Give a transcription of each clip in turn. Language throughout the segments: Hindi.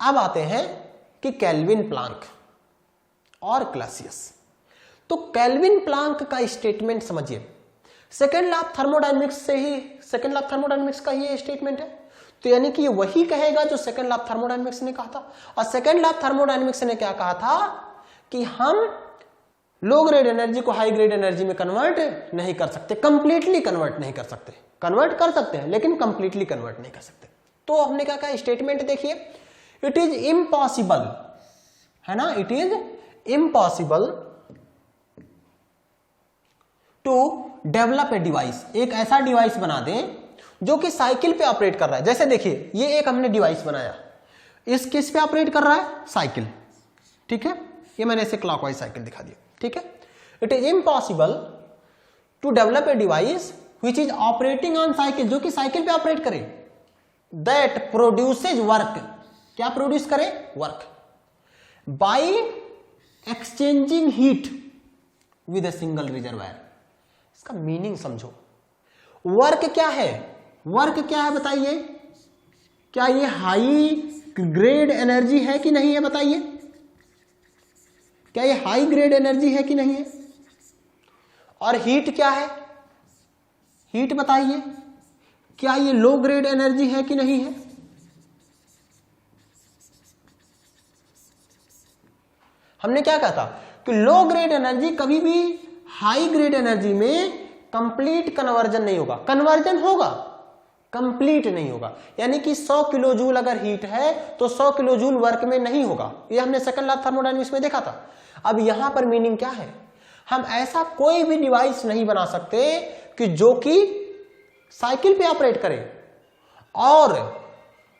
अब आते हैं कि केल्विन प्लांक और क्लासियस। तो केल्विन प्लांक का स्टेटमेंट समझिए, सेकेंड लॉ ऑफ थर्मोडायनेमिक्स से ही, सेकेंड लॉ ऑफ थर्मोडायनेमिक्स का ये स्टेटमेंट है। तो यानी कि ये वही कहेगा जो सेकेंड लॉ ऑफ थर्मोडायनेमिक्स ने कहा था। और सेकेंड लॉ ऑफ थर्मोडायनेमिक्स ने क्या कहा था कि हम लो ग्रेड एनर्जी को हाई ग्रेड एनर्जी में कन्वर्ट नहीं कर सकते, कंप्लीटली कन्वर्ट नहीं कर सकते, कन्वर्ट कर सकते हैं लेकिन कंप्लीटली कन्वर्ट नहीं कर सकते। तो हमने क्या कहा स्टेटमेंट देखिए, इट इज इम्पॉसिबल, है ना, it is impossible to develop a device, एक ऐसा डिवाइस बना दें जो कि साइकिल पे ऑपरेट कर रहा है। जैसे देखिए ये एक हमने डिवाइस बनाया, इस किस पे ऑपरेट कर रहा है, साइकिल, ठीक है, ये मैंने इसे क्लॉकवाइज साइकिल दिखा दिया, ठीक है। It is impossible to develop a device which is operating on cycle, जो कि साइकिल पे ऑपरेट करे, दैट प्रोड्यूसेज वर्क, क्या प्रोड्यूस करे, work, by exchanging heat with a single reservoir. इसका मीनिंग समझो, वर्क क्या है, वर्क क्या है बताइए, क्या ये हाई ग्रेड एनर्जी है कि नहीं है, बताइए, क्या ये हाई ग्रेड एनर्जी है कि नहीं है। और हीट क्या है, हीट बताइए, क्या ये लो ग्रेड एनर्जी है कि नहीं है। हमने क्या कहा था कि लो ग्रेड एनर्जी कभी भी हाई ग्रेड एनर्जी में कंप्लीट कन्वर्जन नहीं होगा, कन्वर्जन होगा, कंप्लीट नहीं होगा। यानी कि 100 किलो जूल अगर हीट है तो 100 किलो जूल वर्क में नहीं होगा, ये हमने सेकंड लॉ ऑफ थर्मोडायनेमिक्स में देखा था। अब यहां पर मीनिंग क्या है, हम ऐसा कोई भी डिवाइस नहीं बना सकते कि जो कि साइकिल पे ऑपरेट करे और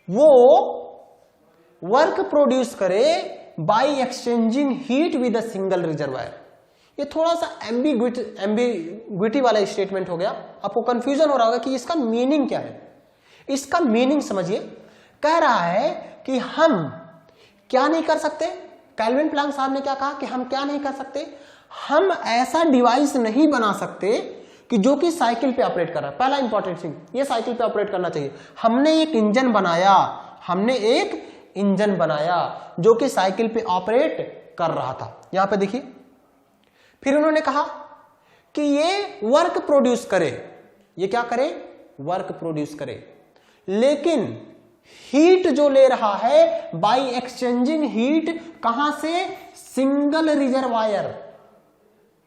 वो वर्क प्रोड्यूस करे by exchanging heat with a single reservoir. ये थोड़ा सा एम्बिग्विटी वाला स्टेटमेंट हो गया, आपको कंफ्यूजन हो रहा होगा कि इसका मीनिंग क्या है। इसका मीनिंग समझिए, कह रहा है कि हम क्या नहीं कर सकते, केल्विन प्लांक साहब ने क्या कहा कि हम क्या नहीं कर सकते, हम ऐसा डिवाइस नहीं बना सकते कि जो कि साइकिल पे ऑपरेट कर रहा है। पहला इंपॉर्टेंट थिंग, ये साइकिल पे ऑपरेट करना चाहिए। हमने एक इंजन बनाया, हमने एक इंजन बनाया जो कि साइकिल पे ऑपरेट कर रहा था, यहां पे देखिए। फिर उन्होंने कहा कि ये वर्क प्रोड्यूस करे, ये क्या करे, वर्क प्रोड्यूस करे, लेकिन हीट जो ले रहा है बाय एक्सचेंजिंग हीट, कहां से, सिंगल रिजर्वायर।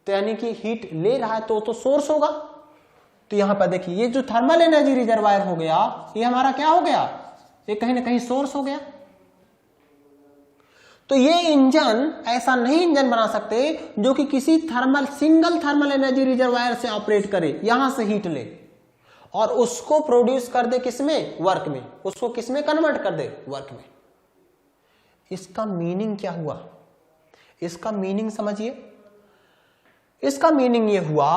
तो यानी कि हीट ले रहा है तो सोर्स होगा। तो यहां पर देखिए ये जो थर्मल एनर्जी रिजर्वायर हो गया, ये हमारा क्या हो गया, ये कहीं ना कहीं सोर्स हो गया। तो ये इंजन ऐसा नहीं इंजन बना सकते जो कि किसी सिंगल थर्मल एनर्जी रिजर्वायर से ऑपरेट करे, यहां से हीट ले और उसको प्रोड्यूस कर दे किसमें, वर्क में, उसको किसमें कन्वर्ट कर दे, वर्क में। इसका मीनिंग क्या हुआ, इसका मीनिंग समझिए। इसका मीनिंग ये हुआ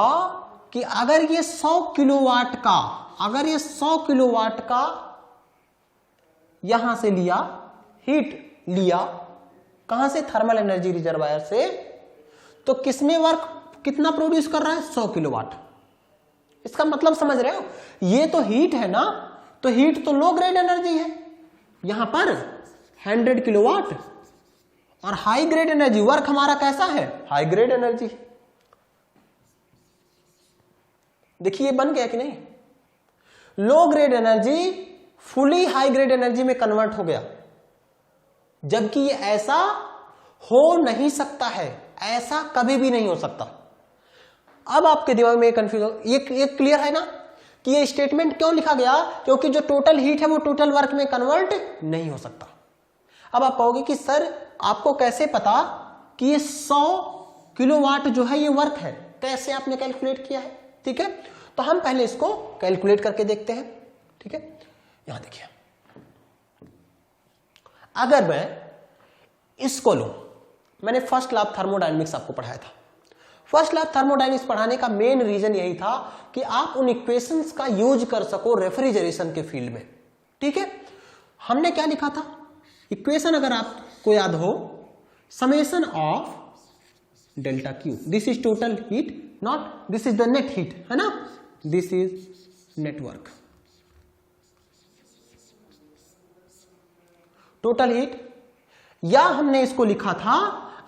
कि अगर ये 100 किलोवाट का, अगर ये 100 किलोवाट का यहां से लिया, हीट लिया, कहां से, थर्मल एनर्जी रिजर्वायर से, तो किसमें वर्क कितना प्रोड्यूस कर रहा है, 100 किलोवाट। इसका मतलब समझ रहे हो, ये तो हीट है ना, तो हीट तो लो ग्रेड एनर्जी है, यहां पर 100 किलोवाट, और हाई ग्रेड एनर्जी, वर्क हमारा कैसा है, हाई ग्रेड एनर्जी। देखिए ये बन गया कि नहीं, low grade energy fully high grade energy में कन्वर्ट हो गया, जबकि ये ऐसा हो नहीं सकता है, ऐसा कभी भी नहीं हो सकता। अब आपके दिमाग में कंफ्यूजन, ये क्लियर है ना कि ये स्टेटमेंट क्यों लिखा गया, क्योंकि जो टोटल हीट है वो टोटल वर्क में कन्वर्ट नहीं हो सकता। अब आप कहोगे कि सर आपको कैसे पता कि ये 100 किलोवाट जो है ये वर्क है, कैसे आपने कैलकुलेट किया है, ठीक है। तो हम पहले इसको कैलकुलेट करके देखते हैं, ठीक है। यहां देखिए, अगर मैं इसको लूं, मैंने फर्स्ट लॉ ऑफ थर्मोडायनेमिक्स आपको पढ़ाया था। फर्स्ट लॉ ऑफ थर्मोडायनेमिक्स पढ़ाने का मेन रीजन यही था कि आप उन इक्वेशंस का यूज कर सको रेफ्रिजरेशन के फील्ड में, ठीक है। हमने क्या लिखा था, इक्वेशन अगर आपको याद हो, summation of delta Q, this is total heat, not this is the net heat, है ना, this is network. Total heat या हमने इसको लिखा था,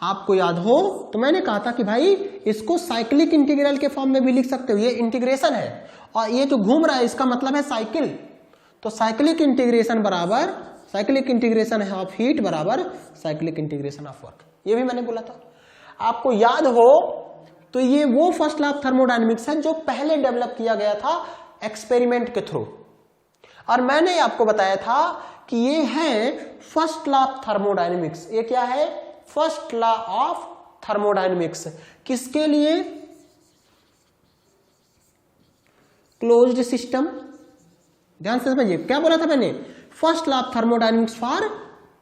आपको याद हो तो मैंने कहा था कि भाई इसको साइक्लिक इंटीग्रल के फॉर्म में भी लिख सकते हो, ये इंटीग्रेशन है और ये जो घूम रहा है इसका मतलब है साइकिल। तो साइक्लिक इंटीग्रेशन बराबर साइक्लिक इंटीग्रेशन ऑफ हीट बराबर साइक्लिक इंटीग्रेशन ऑफ वर्क, ये भी मैंने बोला था। आपको याद हो तो ये वो फर्स्ट लॉ ऑफ थर्मोडायनेमिक्स है जो पहले डेवलप किया गया था एक्सपेरिमेंट के थ्रू, और मैंने आपको बताया था कि ये है फर्स्ट लॉ ऑफ थर्मोडायनेमिक्स। ये क्या है? First law of thermodynamics. किसके लिए? Closed system. ध्यान से समझिए, क्या बोला था मैंने? First law of thermodynamics for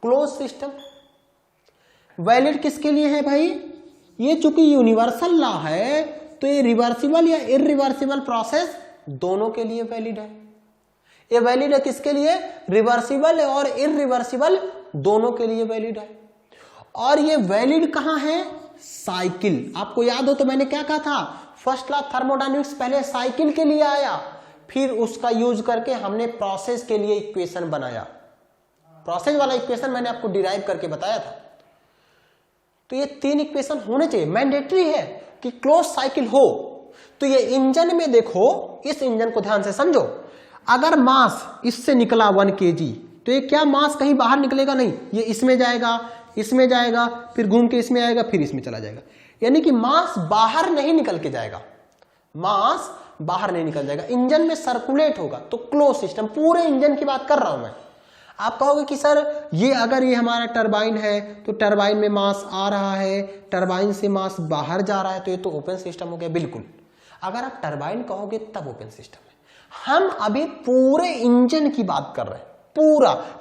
close system. Valid किसके लिए है भाई? ये चूंकि यूनिवर्सल लॉ है तो ये रिवर्सिबल या इरिवर्सिबल प्रोसेस दोनों के लिए वैलिड है। ये वैलिड है किसके लिए? रिवर्सिबल और इरिवर्सिबल दोनों के लिए वैलिड है। और ये वैलिड कहां है? साइकिल। आपको याद हो तो मैंने क्या कहा था? फर्स्ट लॉ ऑफ थर्मोडायनेमिक्स पहले साइकिल के लिए आया, फिर उसका यूज करके हमने प्रोसेस के लिए इक्वेशन बनाया। प्रोसेस वाला इक्वेशन मैंने आपको डिराइव करके बताया था। तो ये 3 इक्वेशन होने चाहिए, मैंडेटरी है कि क्लोज साइकिल हो। तो ये इंजन में देखो, इस इंजन को ध्यान से समझो, अगर मास इससे निकला 1 kg तो ये क्या मास कहीं बाहर निकलेगा? नहीं, ये इसमें जाएगा, इसमें जाएगा, फिर घूम के इसमें आएगा, फिर इसमें चला जाएगा। यानी कि मास बाहर नहीं निकल के जाएगा, मास बाहर नहीं निकल जाएगा, इंजन में सर्कुलेट होगा। तो क्लोज सिस्टम, पूरे इंजन की बात कर रहा हूं मैं। आप कहोगे कि सर ये अगर ये हमारा टरबाइन है तो टरबाइन में मास आ रहा है, टरबाइन से मास बाहर जा रहा है, तो ये तो ओपन सिस्टम हो गया। बिल्कुल, अगर आप टरबाइन कहोगे तब ओपन सिस्टम है। हम अभी पूरे इंजन की बात कर रहे हैं,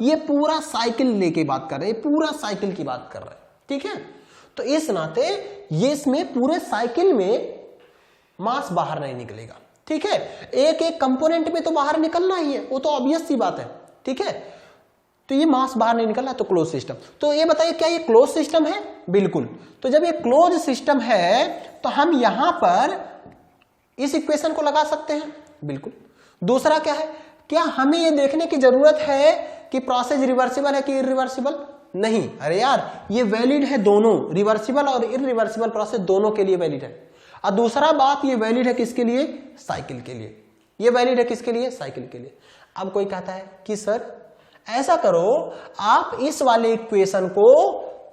ये पूरा साइकिल लेके बात कर रहे हैं, पूरा साइकिल की बात कर रहे हैं, ठीक है। तो इस नाते ये इसमें पूरे साइकिल में मास बाहर नहीं निकलेगा, ठीक है। एक एक कंपोनेंट में तो बाहर निकलना ही है, वो तो ऑब्वियस सी बात है, ठीक है। तो ये मास बाहर नहीं निकल रहा, तो क्लोज सिस्टम। तो ये बताइए क्या ये क्लोज सिस्टम है? बिल्कुल। तो जब ये क्लोज सिस्टम है तो हम यहां पर इस इक्वेशन को लगा सकते हैं, बिल्कुल। दूसरा क्या है? क्या हमें ये देखने की जरूरत है कि प्रोसेस रिवर्सिबल है कि इरिवर्सिबल? नहीं, अरे यार ये वैलिड है दोनों, रिवर्सिबल और इरिवर्सिबल प्रोसेस दोनों के लिए वैलिड है। और दूसरा बात, ये वैलिड है किसके लिए? साइकिल के लिए। ये वैलिड है किसके लिए? साइकिल के लिए। अब कोई कहता है कि सर ऐसा करो, आप इस वाले इक्वेशन को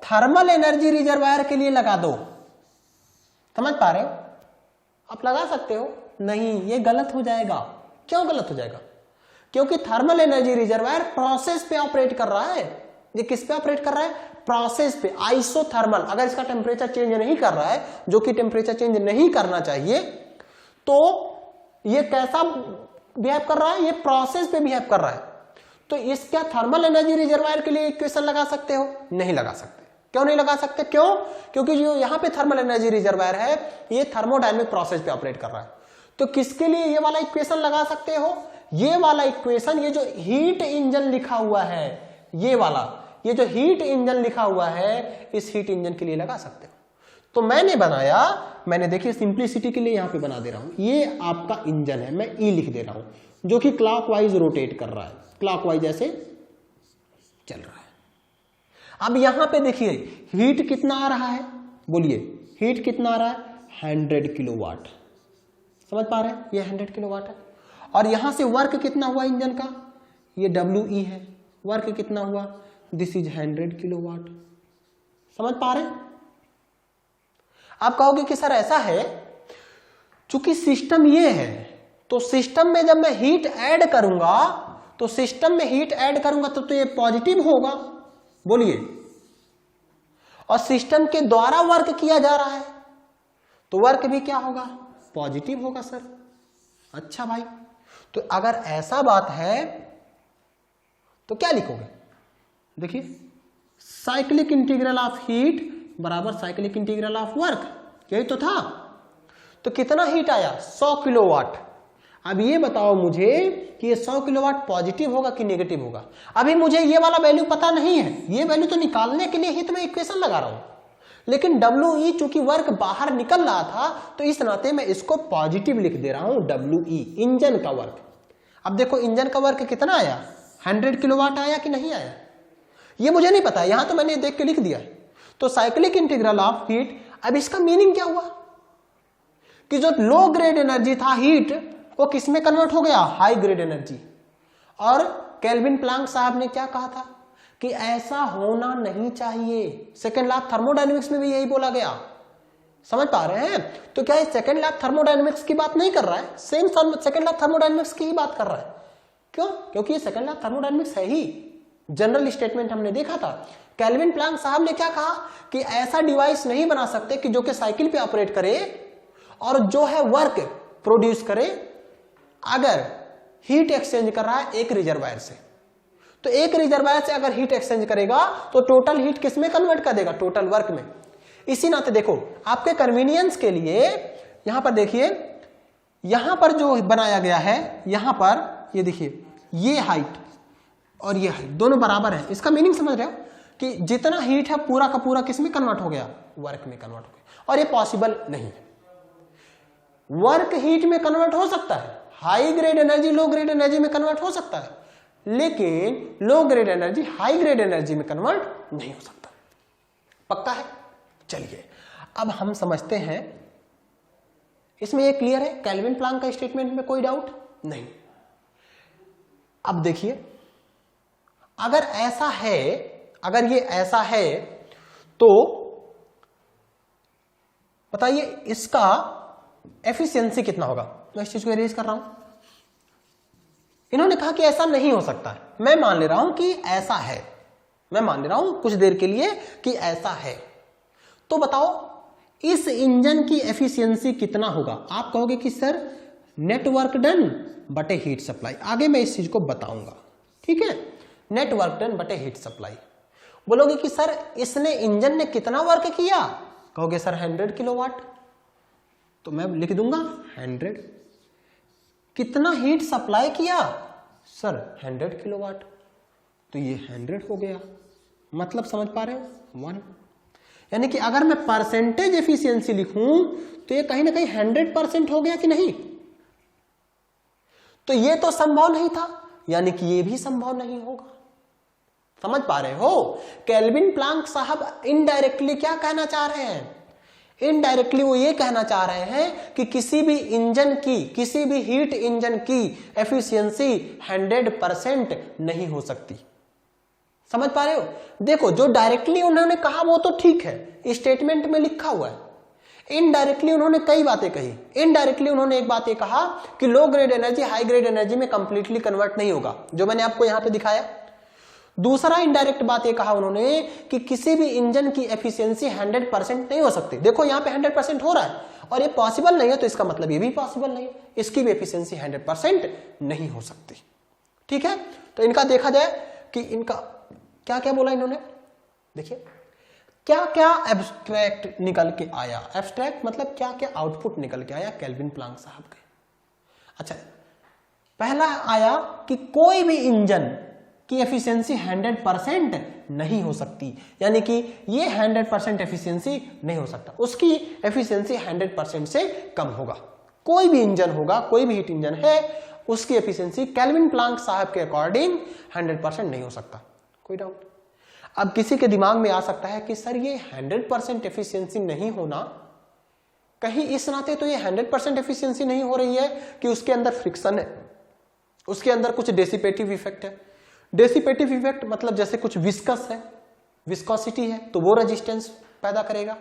थर्मल एनर्जी रिजर्वायर के लिए लगा दो। समझ पा रहे हो? आप लगा सकते हो? नहीं, ये गलत हो जाएगा। क्यों गलत हो जाएगा? क्योंकि थर्मल एनर्जी रिजर्वायर प्रोसेस पे ऑपरेट कर रहा है। ये किस पे ऑपरेट कर रहा है? प्रोसेस पे, आइसोथर्मल। अगर इसका टेम्परेचर चेंज नहीं कर रहा है, जो कि टेम्परेचर चेंज नहीं करना चाहिए, तो ये कैसा बिहेव कर रहा है? ये प्रोसेस पे बिहेव कर रहा है। तो इसका थर्मल एनर्जी रिजर्वायर के लिए इक्वेशन लगा सकते हो? नहीं लगा सकते। क्यों नहीं लगा सकते? क्यों? क्योंकि जो यहां पे थर्मल एनर्जी रिजर्वायर है ये थर्मोडायनेमिक प्रोसेस पे ऑपरेट कर रहा है। तो किसके लिए ये वाला इक्वेशन लगा सकते हो? ये वाला इक्वेशन, ये जो हीट इंजन लिखा हुआ है, ये वाला, ये जो हीट इंजन लिखा हुआ है, इस हीट इंजन के लिए लगा सकते हो। तो मैंने बनाया, मैंने देखिए सिंप्लिसिटी के लिए यहां पे बना दे रहा हूं, ये आपका इंजन है, मैं ई लिख दे रहा हूं, जो कि क्लॉकवाइज रोटेट कर रहा है, क्लॉकवाइज ऐसे चल रहा है। अब यहां पे देखिए हीट कितना आ रहा है? बोलिए, हीट कितना आ रहा है? 100 किलोवाट। समझ पा रहे हैं? ये 100 किलोवाट है। और यहां से वर्क कितना हुआ इंजन का? ये WE है। वर्क कितना हुआ? This is 100 kilowatt. समझ पा रहे हैं? आप कहोगे कि सर ऐसा है, चूंकि सिस्टम ये है, तो सिस्टम में जब मैं हीट ऐड करूंगा, तो सिस्टम में हीट ऐड करूंगा तो ये पॉजिटिव होगा। बोलिए, और सिस्टम के द्वारा वर्क किया जा रहा है तो वर्क भी क्या होगा? पॉजिटिव होगा सर। अच्छा भाई, तो अगर ऐसा बात है तो क्या लिखोगे? देखिए, साइक्लिक इंटीग्रल ऑफ हीट बराबर साइक्लिक इंटीग्रल ऑफ वर्क, यही तो था। तो कितना हीट आया? 100 किलोवाट। अब ये बताओ मुझे कि ये 100 किलोवाट पॉजिटिव होगा कि नेगेटिव होगा? अभी मुझे ये वाला वैल्यू पता नहीं है, ये वैल्यू तो निकालने के लिए ही तो मैं इक्वेशन लगा रहा हूं। लेकिन WE चूंकि वर्क बाहर निकल रहा था, तो इस नाते मैं इसको पॉजिटिव लिख दे रहा हूं, WE, इंजन का वर्क। अब देखो इंजन का वर्क कितना आया? 100 किलोवाट आया कि नहीं आया? ये मुझे नहीं पता, यहां तो मैंने देख के लिख दिया है। तो साइक्लिक इंटीग्रल ऑफ हीट, अब इसका मीनिंग क्या हुआ कि जो लो ग्रेड एनर्जी था हीट, वो किस में कन्वर्ट हो गया, हाई ग्रेड एनर्जी। और केल्विन प्लांक साहब ने क्या कहा था कि ऐसा होना नहीं चाहिए। सेकेंड लॉ थर्मोडायनेमिक्स में भी यही बोला गया, समझ पा रहे हैं। तो क्या ये सेकेंड लॉ थर्मोडायनेमिक्स की बात नहीं कर रहा है, सेम सेकेंड लॉ थर्मोडायनेमिक्स की ही बात कर रहा है। क्यों? क्योंकि ये सेकेंड लॉ थर्मोडायनेमिक्स है ही, जनरल स्टेटमेंट हमने देखा था। केल्विन प्लांक साहब ने क्या कहा कि ऐसा डिवाइस नहीं बना सकते कि जो कि साइकिल पे ऑपरेट करे और जो है वर्क प्रोड्यूस करे अगर हीट एक्सचेंज कर रहा है एक रिजर्वायर से। तो एक रिजर्वायर से अगर हीट एक्सचेंज करेगा तो टोटल हीट किस में कन्वर्ट कर देगा, टोटल वर्क में। इसी नाते देखो आपके कन्वीनियंस के लिए यहां पर देखिए, यहां पर जो बनाया गया है, यहां पर ये देखिए, ये हाइट और ये हाइट दोनों बराबर है। इसका मीनिंग समझ रहे हो कि जितना हीट है पूरा का पूरा किस में कन्वर्ट हो गया, वर्क में कन्वर्ट हो गया। और ये पॉसिबल नहीं है, वर्क हीट में कन्वर्ट हो सकता है, high grade energy low grade energy में कन्वर्ट हो सकता है, लेकिन low grade energy high grade energy में कन्वर्ट नहीं हो सकता। पक्का है? चलिए अब हम समझते हैं, इसमें ये क्लियर है, केल्विन प्लांक का स्टेटमेंट में कोई डाउट नहीं। अब देखिए, अगर ऐसा है, अगर ये ऐसा है तो बताइए इसका एफिशिएंसी कितना होगा। मैं इस चीज को इरेज कर रहा हूं। इन्होंने कहा कि ऐसा नहीं हो सकता है, मैं मान ले रहा हूं कि ऐसा है, मैं मान ले रहा हूं कुछ देर के लिए कि ऐसा है। तो बताओ इस इंजन की एफिशिएंसी कितना होगा। आप कहोगे कि सर नेटवर्क डन बटे हीट सप्लाई। आगे मैं इस चीज को बताऊंगा, ठीक है। नेटवर्क डन बटे हीट सप्लाई। बोलोगे कि सर इसने इंजन ने कितना वर्क किया, कहोगे सर 100 किलोवाट, तो मैं लिख दूंगा 100। कितना हीट सप्लाई किया, सर 100 किलोवाट, तो ये 100 हो गया। मतलब समझ पा रहे हो, 1। यानी कि अगर मैं परसेंटेज एफिशिएंसी लिखूं तो ये कहीं ना कहीं 100% हो गया कि नहीं। तो ये तो संभव नहीं था, यानी कि ये भी संभव नहीं होगा। समझ पा रहे हो? केल्विन प्लांक साहब इनडायरेक्टली क्या कहना चाह रहे हैं, इनडायरेक्टली वो ये कहना चाह रहे हैं कि किसी भी इंजन की, किसी भी हीट इंजन की एफिशिएंसी 100% नहीं हो सकती। समझ पा रहे हो? देखो जो डायरेक्टली उन्होंने कहा वो तो ठीक है, स्टेटमेंट में लिखा हुआ है। इनडायरेक्टली उन्होंने कई बातें कही। इनडायरेक्टली उन्होंने एक बात ये कहा कि low grade energy high grade energy में कंप्लीटली कन्वर्ट नहीं होगा, जो मैंने आपको यहां पे दिखाया। दूसरा इनडायरेक्ट बात ये कहा उन्होंने कि किसी भी इंजन की एफिशिएंसी 100% नहीं हो सकती। देखो यहां पे 100% हो रहा है और ये पॉसिबल नहीं है, तो इसका मतलब ये भी पॉसिबल नहीं है, इसकी भी एफिशिएंसी 100% नहीं हो सकती। ठीक है, तो इनका देखा जाए कि इनका क्या क्या बोला इन्होंने। देखिए क्या क्या एब्स्ट्रैक्ट निकल के आया। एब्स्ट्रैक्ट मतलब क्या क्या आउटपुट निकल के आया केल्विन प्लांक साहब के। अच्छा, पहला आया कि कोई भी इंजन की एफिशिएंसी 100% नहीं हो सकती, यानी कि ये 100% एफिशिएंसी नहीं हो सकता, उसकी एफिशिएंसी 100% से कम होगा। कोई भी इंजन होगा, कोई भी हीट इंजन है, उसकी एफिशिएंसी केल्विन प्लांक साहब के अकॉर्डिंग 100% नहीं हो सकता। कोई डाउट? अब किसी के दिमाग में आ सकता है कि सर ये 100% एफिशिएंसी नहीं होना, कहीं इस नाते तो ये 100% एफिशिएंसी नहीं हो रही है कि उसके अंदर फ्रिक्शन है, उसके अंदर कुछ डेसिपेटिव इफेक्ट है। डेसिपेटिव इफेक्ट मतलब जैसे कुछ विस्कस है, विस्कोसिटी है, तो वो रेजिस्टेंस पैदा करेगा।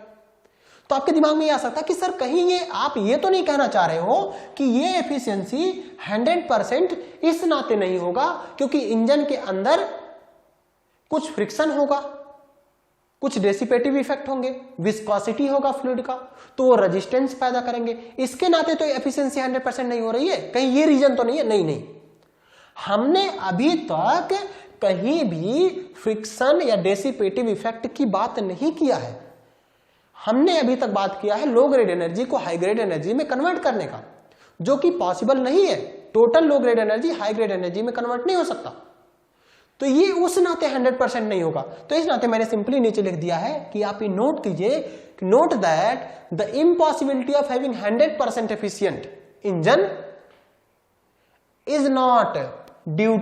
तो आपके दिमाग में ये आ सकता है कि सर कहीं ये आप ये तो नहीं कहना चाह रहे हो कि ये एफिशिएंसी 100% इस नाते नहीं होगा क्योंकि इंजन के अंदर कुछ फ्रिक्शन होगा, कुछ डेसिपेटिव इफेक्ट होंगे, विस्कोसिटी होगा फ्लूइड का, तो वो रेजिस्टेंस पैदा करेंगे, इसके नाते तो एफिशिएंसी 100% नहीं हो रही है, कहीं ये रीजन तो नहीं है। नहीं, हमने अभी तक कहीं भी फ्रिक्शन या डेसिपेटिव इफेक्ट की बात नहीं किया है। हमने अभी तक बात किया है लो ग्रेड एनर्जी को हाई ग्रेड एनर्जी में कन्वर्ट करने का, जो कि पॉसिबल नहीं है। Total low grade energy high grade energy में कन्वर्ट नहीं हो सकता, तो ये उस नाते 100% नहीं होगा। तो इस नाते मैंने सिंपली नीचे लिख दिया है कि आप ये नोट कीजिए, note that the impossibility of having 100% efficient engine is not due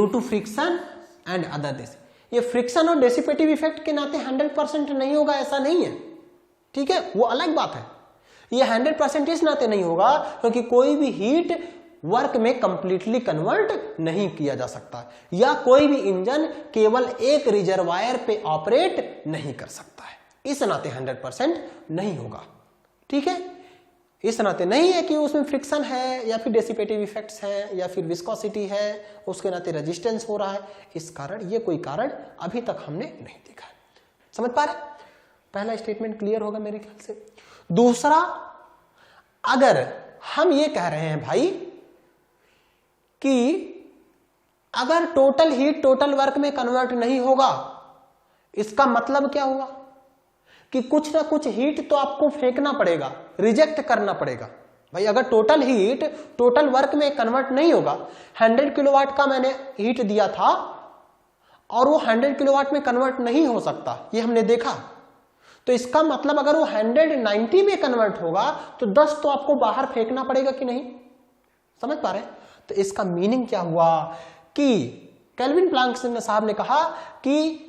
to friction and other this. ये फ्रिक्शन और डेसिपेटिव इफेक्ट के नाते 100% नहीं होगा ऐसा नहीं है, ठीक है, वो अलग बात है। ये 100% इस नाते नहीं होगा क्योंकि कोई भी हीट वर्क में कंप्लीटली कन्वर्ट नहीं किया जा सकता, या कोई भी इंजन केवल एक रिजर्वायर पे ऑपरेट नहीं कर सकता है, इस नाते 100% नहीं होगा, ठीक है। इस नाते नहीं है कि उसमें फ्रिक्शन है या फिर डेसिपेटिव इफेक्ट्स है या फिर विस्कोसिटी है, उसके नाते रेजिस्टेंस हो रहा है, इस कारण ये कोई कारण अभी तक हमने नहीं देखा है। समझ पा रहे? पहला स्टेटमेंट क्लियर होगा मेरे ख्याल से। दूसरा, अगर हम ये कह रहे हैं भाई कि अगर टोटल हीट टोटल वर्क में कन्वर्ट नहीं होगा, इसका मतलब क्या हुआ कि कुछ ना कुछ हीट तो आपको फेंकना पड़ेगा, रिजेक्ट करना पड़ेगा। भाई अगर टोटल हीट टोटल वर्क में कन्वर्ट नहीं होगा, 100 किलोवाट का मैंने हीट दिया था और वो 100 किलोवाट में कन्वर्ट नहीं हो सकता, ये हमने देखा। तो इसका मतलब अगर वो 190 में कन्वर्ट होगा तो 10 तो आपको बाहर फेंकना पड़ेगा कि नहीं? समझ पा रहे? तो इसका मीनिंग क्या हुआ कि केल्विन प्लैंक साहब ने कहा कि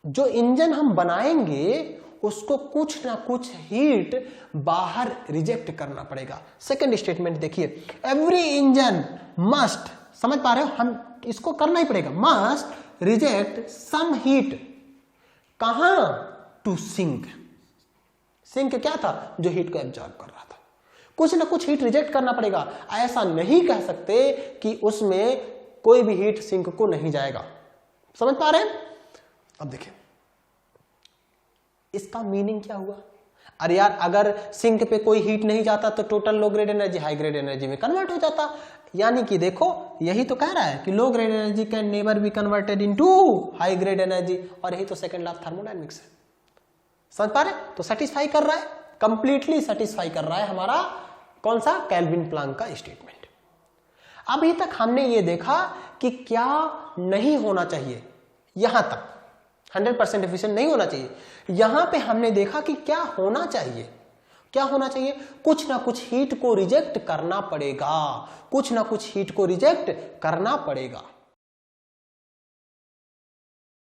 जो इंजन हम बनाएंगे उसको कुछ ना कुछ हीट बाहर रिजेक्ट करना पड़ेगा। सेकंड स्टेटमेंट देखिए, एवरी इंजन मस्ट, समझ पा रहे हो, हम इसको करना ही पड़ेगा, मस्ट रिजेक्ट सम हीट। कहां? To sink. सिंक क्या था? जो हीट को एब्जॉर्ब कर रहा था। कुछ ना कुछ हीट रिजेक्ट करना पड़ेगा। ऐसा नहीं कह सकते कि उसमें कोई भी हीट सिंक को नहीं जाएगा। समझ पा रहे हैं? अब देखिए इसका मीनिंग क्या हुआ। अरे यार अगर सिंक पे कोई हीट नहीं जाता तो total low grade energy high grade energy में कन्वर्ट हो जाता। यानी कि देखो यही तो कह रहा है कि low grade energy can never be converted into high grade energy, और यही तो सेकंड लॉ ऑफ थर्मोडायनेमिक्स है। समझ पा रहे? तो सेटिस्फाई कर रहा है, कंप्लीटली सेटिस्फाई कर रहा है हमारा कौन सा? केल्विन प्लैंक का स्टेटमेंट। अभी तक हमने ये देखा कि क्या नहीं होना चाहिए, यहां तक 100% एफिशिएंट नहीं होना चाहिए। यहां पे हमने देखा कि क्या होना चाहिए। क्या होना चाहिए? कुछ ना कुछ हीट को रिजेक्ट करना पड़ेगा, कुछ ना कुछ हीट को रिजेक्ट करना पड़ेगा।